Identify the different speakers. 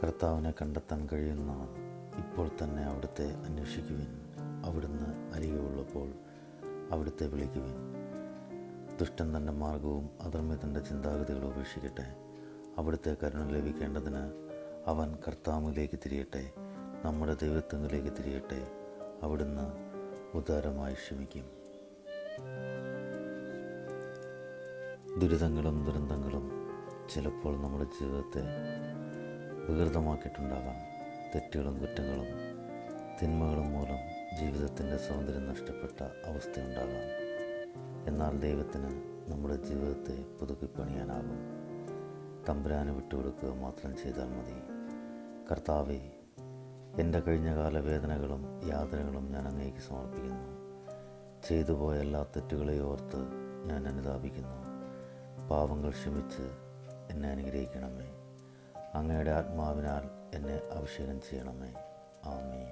Speaker 1: കർത്താവിനെ കണ്ടെത്താൻ കഴിയുന്ന ഇപ്പോൾ തന്നെ അവിടുത്തെ അന്വേഷിക്കുവിൻ. അവിടുന്ന് അരികെ ഉള്ളപ്പോൾ അവിടുത്തെ വിളിക്കുവിൻ. ദുഷ്ടൻ തൻ്റെ മാർഗവും അധർമ്മി തൻ്റെ ചിന്താഗതികളും ഉപേക്ഷിക്കട്ടെ. അവിടുത്തെ കരുണ ലഭിക്കേണ്ടതിന് അവൻ കർത്താവിലേക്ക് തിരിയട്ടെ, നമ്മുടെ ദൈവത്വത്തിലേക്ക് തിരിയട്ടെ. അവിടുന്ന് ഉദാരമായി ക്ഷമിക്കും. ദുരിതങ്ങളും ചിലപ്പോൾ നമ്മുടെ ജീവിതത്തെ വികൃതമാക്കിയിട്ടുണ്ടാകാം. തെറ്റുകളും കുറ്റങ്ങളും തിന്മകളും മൂലം ജീവിതത്തിൻ്റെ സൗന്ദര്യം നഷ്ടപ്പെട്ട അവസ്ഥയുണ്ടാകാം. എന്നാൽ ദൈവത്തിന് നമ്മുടെ ജീവിതത്തെ പുതുക്കിപ്പണിയാനാകും. തമ്പുരാന് വിട്ടുകൊടുക്കുക മാത്രം ചെയ്താൽ മതി. കർത്താവേ, എൻ്റെ കഴിഞ്ഞകാല വേദനകളും യാതനകളും ഞാൻ അങ്ങേക്ക് സമർപ്പിക്കുന്നു. ചെയ്തുപോയ എല്ലാ തെറ്റുകളെയും ഓർത്ത് ഞാൻ അനുതാപിക്കുന്നു. പാവങ്ങൾ ക്ഷമിച്ച് എന്നെ അനുഗ്രഹിക്കണമേ. അങ്ങയുടെ ആത്മാവിനാൽ എന്നെ അഭിഷേകം ചെയ്യണമേ. ആമേൻ.